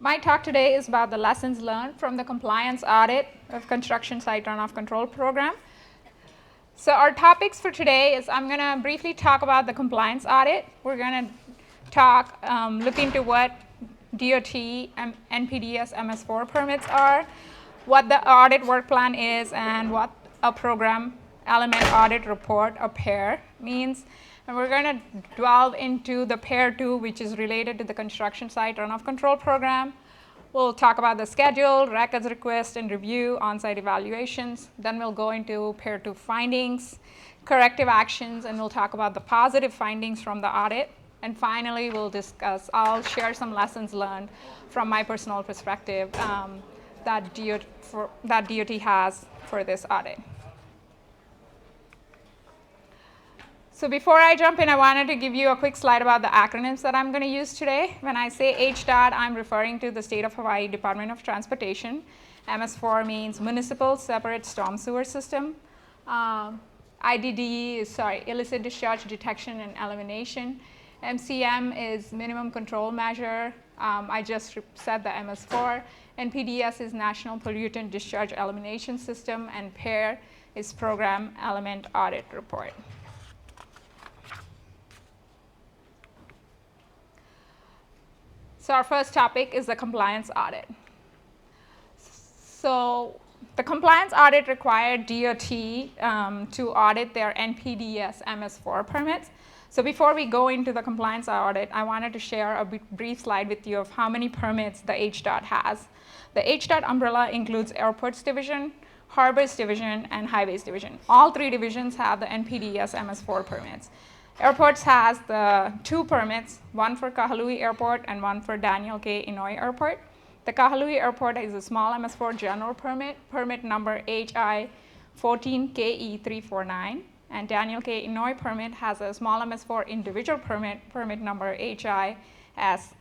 My talk today is about the lessons learned from the compliance audit of construction site runoff control program. So our topics for today is I'm going to briefly talk about the compliance audit. We're going to talk, look into what DOT and NPDES MS4 permits are, what the audit work plan is, and what a program element audit report, or PEAR, means. And we're going to delve into the PEAR 2, which is related to the construction site runoff control program. We'll talk about the schedule, records request and review, on-site evaluations. Then we'll go into PEAR 2 findings, corrective actions, and we'll talk about the positive findings from the audit. And finally, I'll share some lessons learned from my personal perspective that DOT has for this audit. So before I jump in, I wanted to give you a quick slide about the acronyms that I'm going to use today. When I say HDOT, I'm referring to the State of Hawaii Department of Transportation. MS4 means Municipal Separate Storm Sewer System. IDDE is, Illicit Discharge Detection and Elimination. MCM is Minimum Control Measure. I just said the MS4. NPDES is National Pollutant Discharge Elimination System. And PEAR is Program Element Audit Report. So our first topic is the compliance audit. So the compliance audit required DOT to audit their NPDES MS4 permits. So before we go into the compliance audit, I wanted to share a brief slide with you of how many permits the HDOT has. The HDOT umbrella includes Airports Division, Harbors Division, and Highways Division. All three divisions have the NPDES MS4 permits. Airports has the two permits, one for Kahului Airport and one for Daniel K. Inouye Airport. The Kahului Airport is a small MS4 general permit, permit number HI 14KE349, and Daniel K. Inouye permit has a small MS4 individual permit, permit number HI S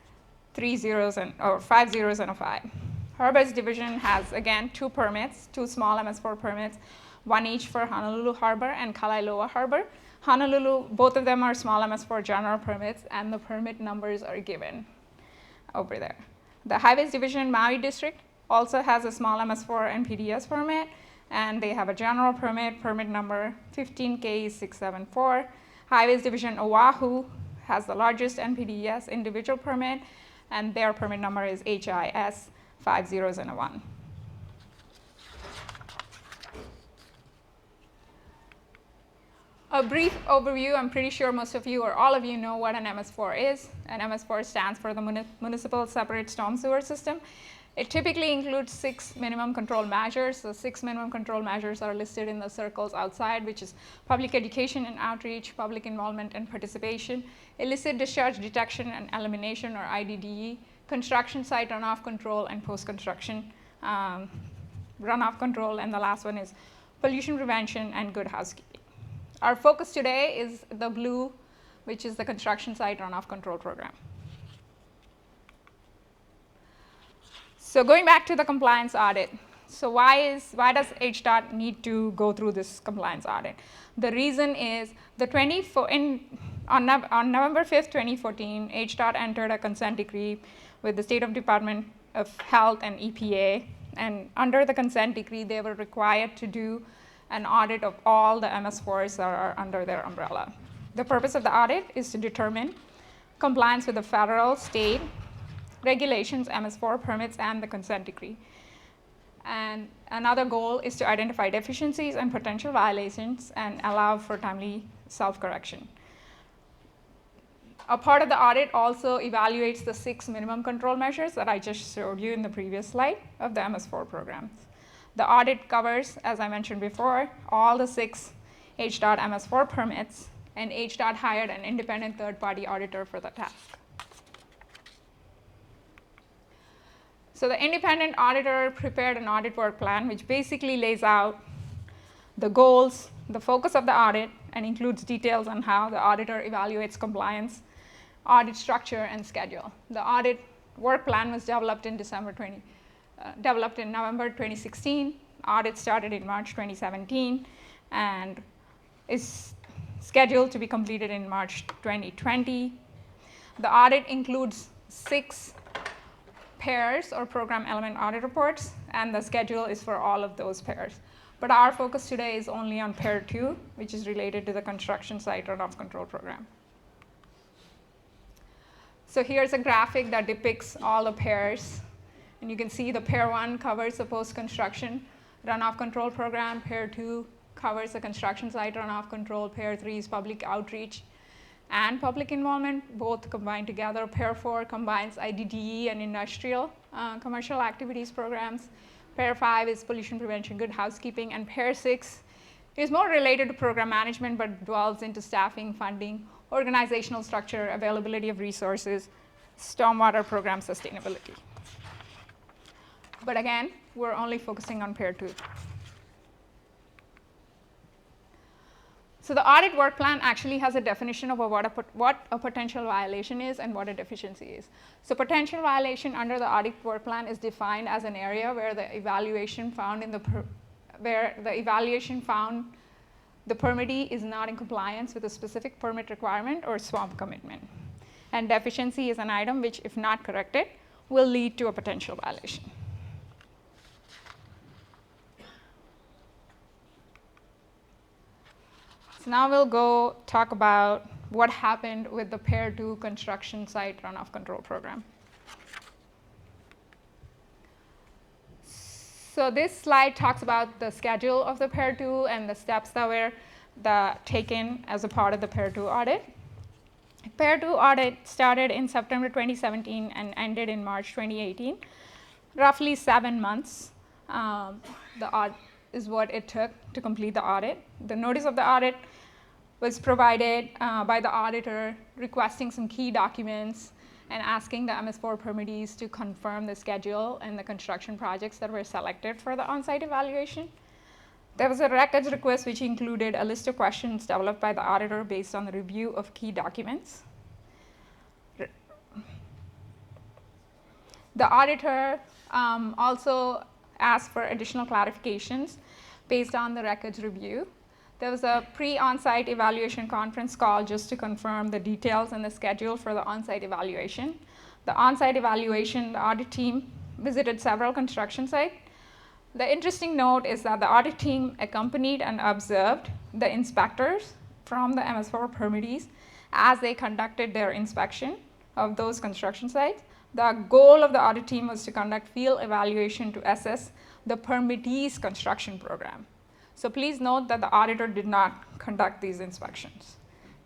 5005. Harbors Division has, again, two permits, two small MS4 permits, one each for Honolulu Harbor and Kalailoa Harbor. Honolulu, both of them are small MS4 general permits, and the permit numbers are given over there. The Highways Division Maui District also has a small MS4 NPDES permit, and they have a general permit, permit number 15K674. Highways Division Oahu has the largest NPDES individual permit, and their permit number is HIS 5001. A brief overview. I'm pretty sure most of you or all of you know what an MS4 is. An MS4 stands for the Municipal Separate Storm Sewer System. It typically includes 6 minimum control measures. The 6 minimum control measures are listed in the circles outside, which is public education and outreach, public involvement and participation, illicit discharge detection and elimination, or IDDE, construction site runoff control, and post-construction runoff control, and the last one is pollution prevention and good housekeeping. Our focus today is the blue, which is the construction site runoff control program. So going back to the compliance audit. So why does HDOT need to go through this compliance audit? The reason is on November 5th, 2014, HDOT entered a consent decree with the State of Department of Health and EPA. And under the consent decree, they were required to do an audit of all the MS4s that are under their umbrella. The purpose of the audit is to determine compliance with the federal, state regulations, MS4 permits, and the consent decree. And another goal is to identify deficiencies and potential violations and allow for timely self-correction. A part of the audit also evaluates the 6 minimum control measures that I just showed you in the previous slide of the MS4 programs. The audit covers, as I mentioned before, all the 6 HDOT MS4 permits, and HDOT hired an independent third-party auditor for the task. So the independent auditor prepared an audit work plan, which basically lays out the goals, the focus of the audit, and includes details on how the auditor evaluates compliance, audit structure, and schedule. The audit work plan was developed in November 2016. Audit started in March 2017 and is scheduled to be completed in March 2020. The audit includes 6 PEARS or Program Element Audit Reports, and the schedule is for all of those pairs. But our focus today is only on pair 2, which is related to the construction site runoff control program. So here's a graphic that depicts all the pairs. And you can see the pair 1 covers the post-construction runoff control program. Pair 2 covers the construction site runoff control. Pair 3 is public outreach and public involvement, both combined together. Pair 4 combines IDDE and industrial commercial activities programs. Pair 5 is pollution prevention, good housekeeping, and pair 6 is more related to program management but dwells into staffing, funding, organizational structure, availability of resources, stormwater program sustainability. But again, we're only focusing on pair 2. So the audit work plan actually has a definition of what a potential violation is and what a deficiency is. So potential violation under the audit work plan is defined as an area where the evaluation found the permittee is not in compliance with a specific permit requirement or swamp commitment. And deficiency is an item which, if not corrected, will lead to a potential violation. Now we'll go talk about what happened with the pair 2 construction site runoff control program. So this slide talks about the schedule of the pair 2 and the steps that were taken as a part of the pair 2 audit. Pair 2 audit started in September 2017 and ended in March 2018. Roughly 7 months is what it took to complete the audit. The notice of the audit was provided by the auditor requesting some key documents and asking the MS4 permittees to confirm the schedule and the construction projects that were selected for the on-site evaluation. There was a records request which included a list of questions developed by the auditor based on the review of key documents. The auditor also asked for additional clarifications based on the records review. There was a pre-on-site evaluation conference call just to confirm the details and the schedule for the on-site evaluation. The on-site evaluation, the audit team visited several construction sites. The interesting note is that the audit team accompanied and observed the inspectors from the MS4 permittees as they conducted their inspection of those construction sites. The goal of the audit team was to conduct field evaluation to assess the permittees' construction program. So please note that the auditor did not conduct these inspections.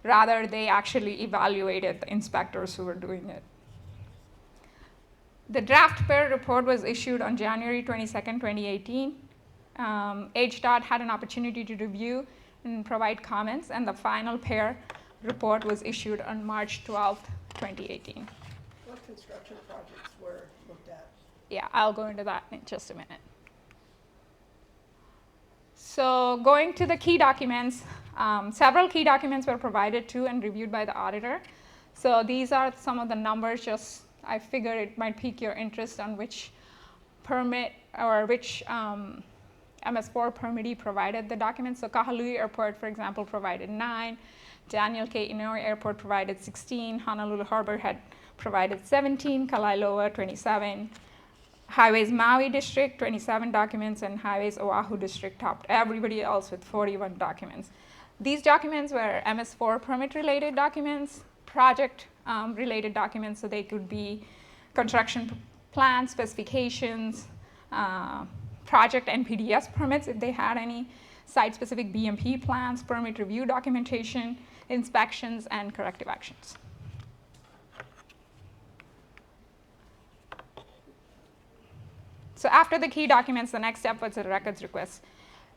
Rather, they actually evaluated the inspectors who were doing it. The draft PEAR report was issued on January 22nd, 2018. HDOT had an opportunity to review and provide comments, and the final PEAR report was issued on March 12th, 2018. What construction projects were looked at? Yeah, I'll go into that in just a minute. So going to the key documents, several key documents were provided to and reviewed by the auditor. So these are some of the numbers, just I figured it might pique your interest on which permit or which MS4 permittee provided the documents. So Kahului Airport, for example, provided 9. Daniel K. Inouye Airport provided 16. Honolulu Harbor had provided 17. Kalailoa, 27. Highways Maui District, 27 documents, and Highways Oahu District topped everybody else with 41 documents. These documents were MS4 permit-related documents, project-related documents, so they could be construction plans, specifications, project NPDES permits if they had any, site-specific BMP plans, permit review documentation, inspections, and corrective actions. So after the key documents, the next step was a records request.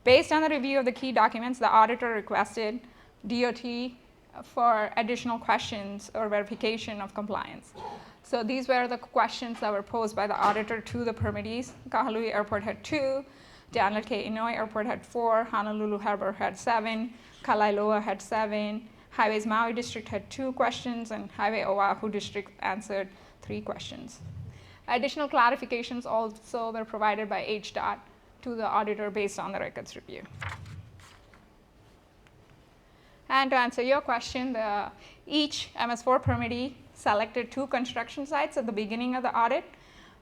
Based on the review of the key documents, the auditor requested DOT for additional questions or verification of compliance. So these were the questions that were posed by the auditor to the permittees. Kahului Airport had 2, Daniel K. Inouye Airport had 4, Honolulu Harbor had 7, Kalailoa had 7, Highways Maui District had 2 questions, and Highway Oahu District answered 3 questions. Additional clarifications also were provided by HDOT to the auditor based on the records review. And to answer your question, each MS4 permittee selected 2 construction sites at the beginning of the audit.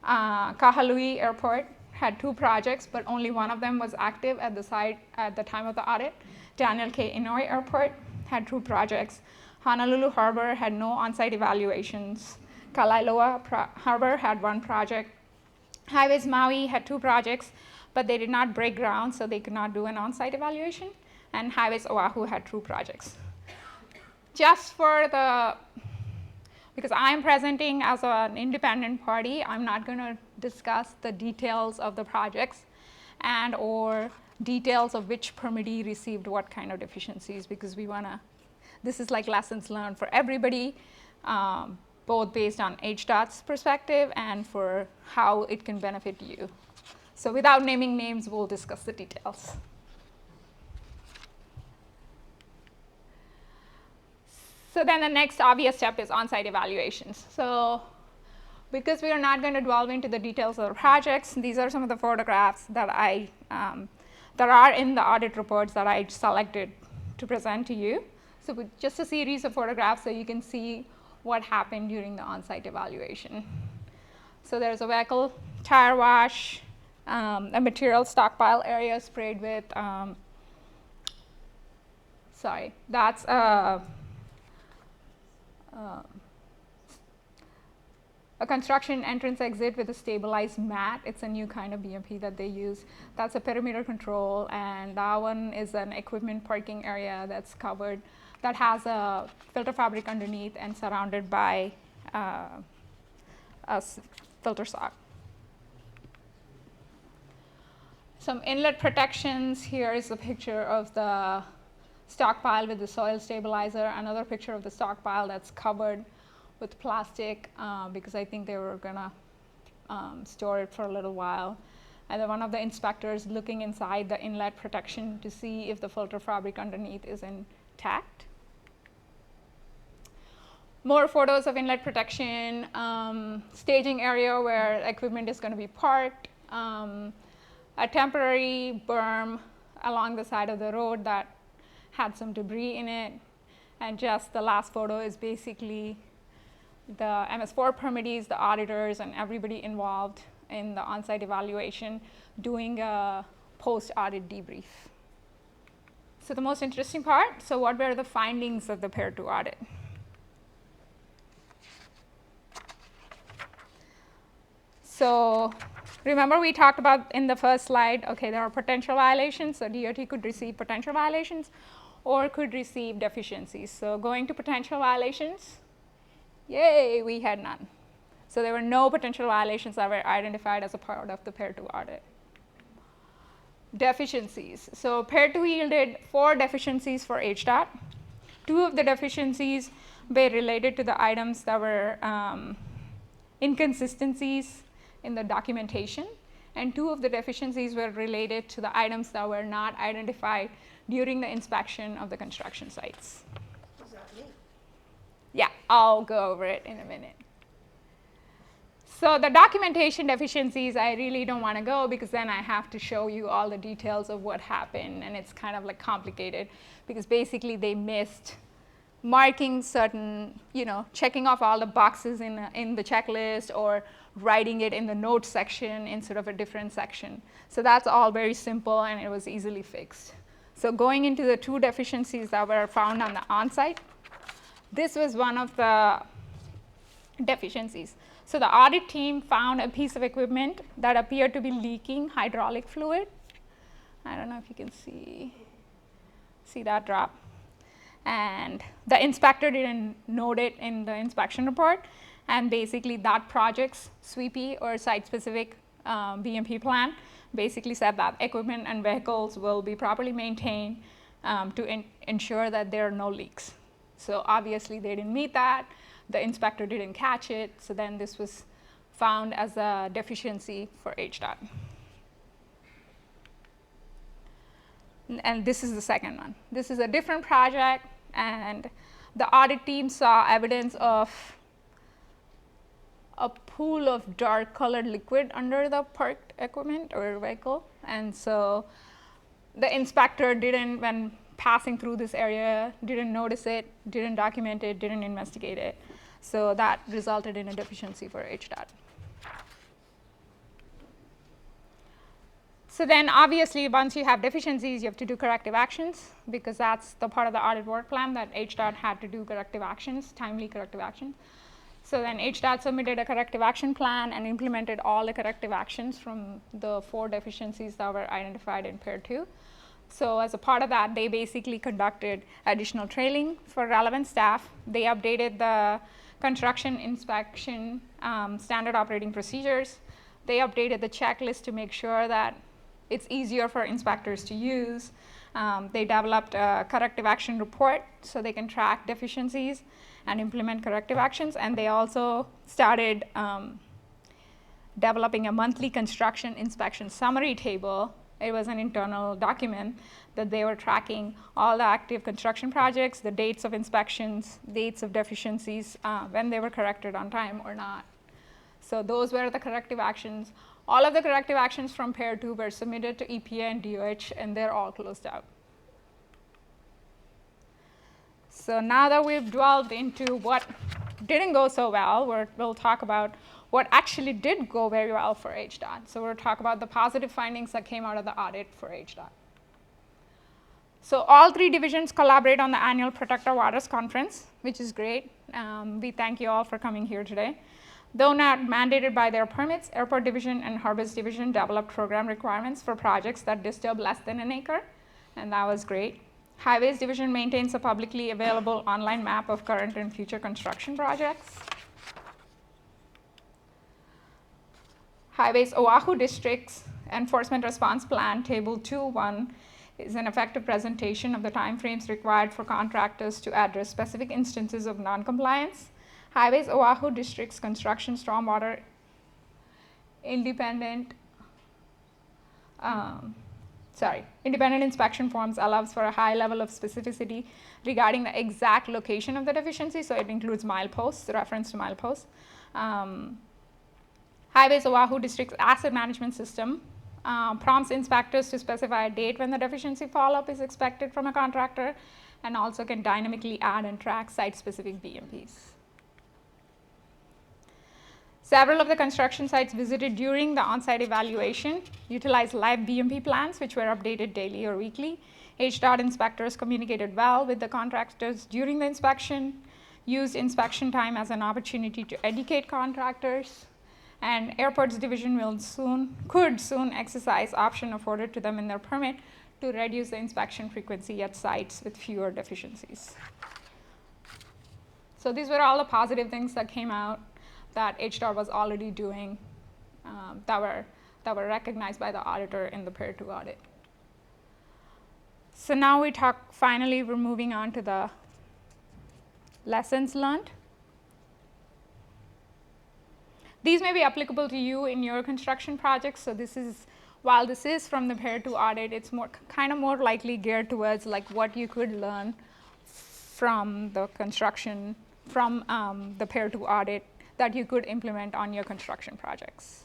Kahului Airport had 2 projects, but only one of them was active at the site at the time of the audit. Daniel K. Inouye Airport had 2 projects. Honolulu Harbor had no on-site evaluations. Kalaeloa Harbor had 1 project. Highways Maui had 2 projects, but they did not break ground, so they could not do an on-site evaluation. And Highways Oahu had 2 projects. Just for the, because I'm presenting as an independent party, I'm not going to discuss the details of the projects and or details of which permittee received what kind of deficiencies, because we want to, this is like lessons learned for everybody, both based on HDOT's perspective and for how it can benefit you. So without naming names, we'll discuss the details. So then the next obvious step is on-site evaluations. So because we are not going to delve into the details of the projects, these are some of the photographs that that are in the audit reports that I selected to present to you. So just a series of photographs so you can see what happened during the on-site evaluation. So there's a vehicle tire wash, a material stockpile area sprayed with, that's a construction entrance exit with a stabilized mat. It's a new kind of BMP that they use. That's a perimeter control, and that one is an equipment parking area that's covered, that has a filter fabric underneath and surrounded by a filter sock. Some inlet protections. Here is a picture of the stockpile with the soil stabilizer, another picture of the stockpile that's covered with plastic because I think they were gonna store it for a little while. And then one of the inspectors looking inside the inlet protection to see if the filter fabric underneath is intact. More photos of inlet protection, staging area where equipment is going to be parked, a temporary berm along the side of the road that had some debris in it, and just the last photo is basically the MS4 permittees, the auditors, and everybody involved in the on-site evaluation doing a post-audit debrief. So the most interesting part, so what were the findings of the PEAR 2 audit? So remember we talked about in the first slide, okay, there are potential violations, so DOT could receive potential violations or could receive deficiencies. So going to potential violations, yay, we had none. So there were no potential violations that were identified as a part of the PEAR 2 audit. Deficiencies. So PEAR 2 yielded 4 deficiencies for HDOT. 2 of the deficiencies were related to the items that were inconsistencies in the documentation, and 2 of the deficiencies were related to the items that were not identified during the inspection of the construction sites. What does that mean? Yeah, I'll go over it in a minute. So the documentation deficiencies, I really don't want to go because then I have to show you all the details of what happened, and it's kind of like complicated because basically they missed marking certain, checking off all the boxes in the checklist or writing it in the notes section instead of a different section. So that's all very simple and it was easily fixed. So going into the 2 deficiencies that were found on the on-site, this was one of the deficiencies. So the audit team found a piece of equipment that appeared to be leaking hydraulic fluid. I don't know if you can see that drop. And the inspector didn't note it in the inspection report, and basically that project's SWEEPY or site-specific BMP plan basically said that equipment and vehicles will be properly maintained to ensure that there are no leaks. So obviously they didn't meet that, the inspector didn't catch it, so then this was found as a deficiency for HDOT. And this is the second one. This is a different project, and the audit team saw evidence of a pool of dark colored liquid under the parked equipment or vehicle. And so the inspector didn't, when passing through this area, didn't notice it, didn't document it, didn't investigate it. So that resulted in a deficiency for HDOT. So then obviously once you have deficiencies, you have to do corrective actions, because that's the part of the audit work plan that HDOT had to do corrective actions, timely corrective actions. So then HDOT submitted a corrective action plan and implemented all the corrective actions from the 4 deficiencies that were identified in PEAR 2. So as a part of that, they basically conducted additional training for relevant staff. They updated the construction inspection standard operating procedures. They updated the checklist to make sure that it's easier for inspectors to use. They developed a corrective action report so they can track deficiencies and implement corrective actions. And they also started developing a monthly construction inspection summary table. It was an internal document that they were tracking all the active construction projects, the dates of inspections, dates of deficiencies, when they were corrected on time or not. So those were the corrective actions. All of the corrective actions from PEAR 2 were submitted to EPA and DOH, and they're all closed out. So now that we've dwelled into what didn't go so well, we'll talk about what actually did go very well for HDOT. So we'll talk about the positive findings that came out of the audit for HDOT. So all 3 divisions collaborate on the annual Protect Our Waters conference, which is great. We thank you all for coming here today. Though not mandated by their permits, Airport Division and Harbors Division developed program requirements for projects that disturb less than an acre, and that was great. Highways Division maintains a publicly available online map of current and future construction projects. Highways Oahu District's Enforcement Response Plan, Table 2.1, is an effective presentation of the timeframes required for contractors to address specific instances of noncompliance. Highways Oahu District's construction stormwater independent inspection forms allows for a high level of specificity regarding the exact location of the deficiency, so it includes mileposts, reference to mileposts. Highways Oahu District's asset management system prompts inspectors to specify a date when the deficiency follow-up is expected from a contractor, and also can dynamically add and track site-specific BMPs. Several of the construction sites visited during the on-site evaluation utilized live BMP plans, which were updated daily or weekly. HDOT inspectors communicated well with the contractors during the inspection, used inspection time as an opportunity to educate contractors, and Airports Division could soon exercise option afforded to them in their permit to reduce the inspection frequency at sites with fewer deficiencies. So these were all the positive things that came out that HDOT was already doing that were recognized by the auditor in the PEAR 2 audit. So now we're moving on to the lessons learned. These may be applicable to you in your construction projects. So while this is from the PEAR 2 audit, it's kind of more likely geared towards like what you could learn from the construction, from the PEAR 2 audit that you could implement on your construction projects.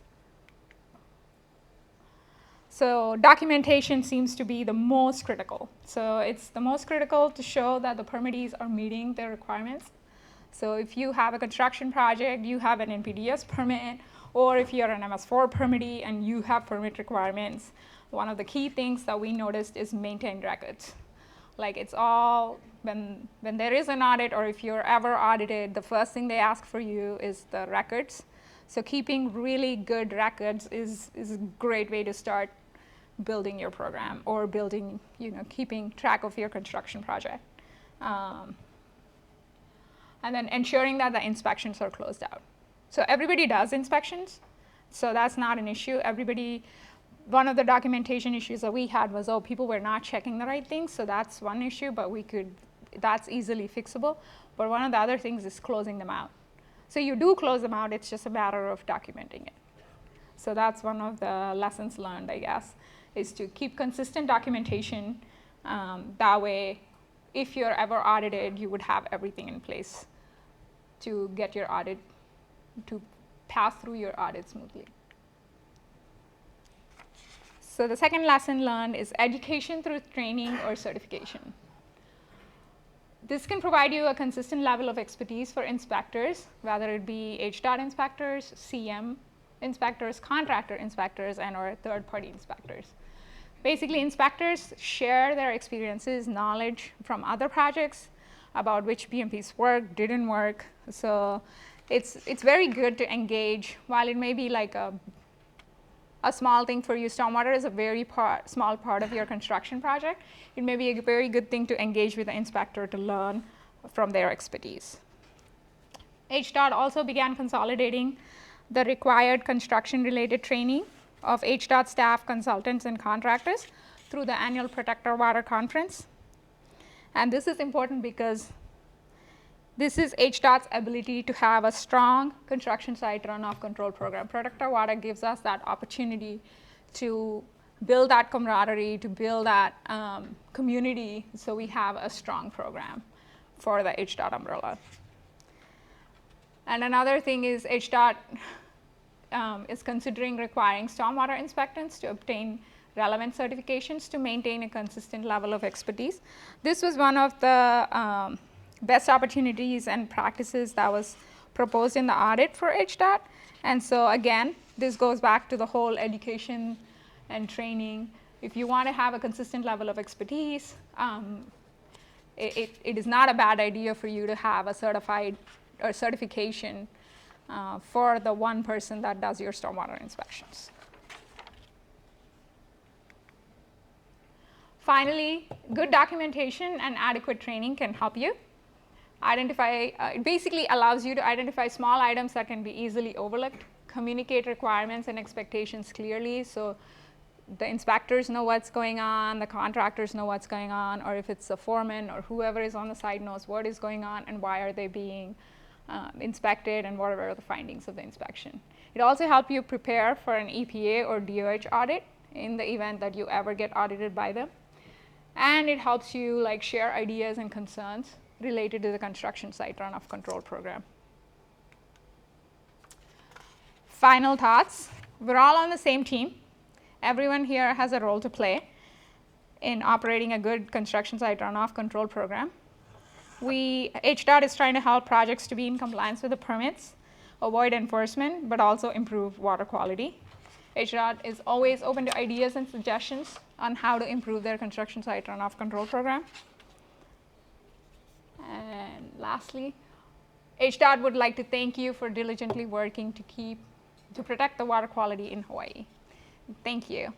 So documentation seems to be the most critical. So it's the most critical to show that the permittees are meeting their requirements. So if you have a construction project, you have an NPDES permit, or if you're an MS4 permittee and you have permit requirements, one of the key things that we noticed is maintained records. Like it's all, when there is an audit or if you're ever audited, the first thing they ask for you is the records. So keeping really good records is a great way to start building your program or keeping track of your construction project. And then ensuring that the inspections are closed out. So everybody does inspections, so that's not an issue. One of the documentation issues that we had was, people were not checking the right things, so that's one issue, but that's easily fixable. But one of the other things is closing them out. So you do close them out, it's just a matter of documenting it. So that's one of the lessons learned, I guess, is to keep consistent documentation. That way, if you're ever audited, you would have everything in place to get your audit, to pass through your audit smoothly. So the second lesson learned is education through training or certification. This can provide you a consistent level of expertise for inspectors, whether it be HDOT inspectors, CM, inspectors, contractor inspectors, and or third-party inspectors. Basically, inspectors share their experiences, knowledge from other projects about which BMPs work, didn't work. So it's very good to engage. While it may be like a small thing for you, stormwater is a very small part of your construction project. It may be a very good thing to engage with the inspector to learn from their expertise. HDOT also began consolidating the required construction-related training of HDOT staff, consultants, and contractors through the annual Protect Our Water Conference. And this is important because this is HDOT's ability to have a strong construction site runoff control program. Protect Our Water gives us that opportunity to build that camaraderie, to build that community, so we have a strong program for the HDOT umbrella. And another thing is HDOT is considering requiring stormwater inspectors to obtain relevant certifications to maintain a consistent level of expertise. This was one of the best opportunities and practices that was proposed in the audit for HDOT. And so again, this goes back to the whole education and training. If you want to have a consistent level of expertise, it is not a bad idea for you to have a certification for the one person that does your stormwater inspections. Finally, good documentation and adequate training can help you identify, it basically allows you to identify small items that can be easily overlooked, communicate requirements and expectations clearly, so the inspectors know what's going on, the contractors know what's going on, or if it's a foreman or whoever is on the site knows what is going on and why are they being inspected and what are the findings of the inspection. It also helps you prepare for an EPA or DOH audit in the event that you ever get audited by them. And it helps you like share ideas and concerns related to the construction site runoff control program. Final thoughts. We're all on the same team. Everyone here has a role to play in operating a good construction site runoff control program. HDOT is trying to help projects to be in compliance with the permits, avoid enforcement, but also improve water quality. HDOT is always open to ideas and suggestions on how to improve their construction site runoff control program. And lastly, HDOT would like to thank you for diligently working to protect the water quality in Hawaii. Thank you.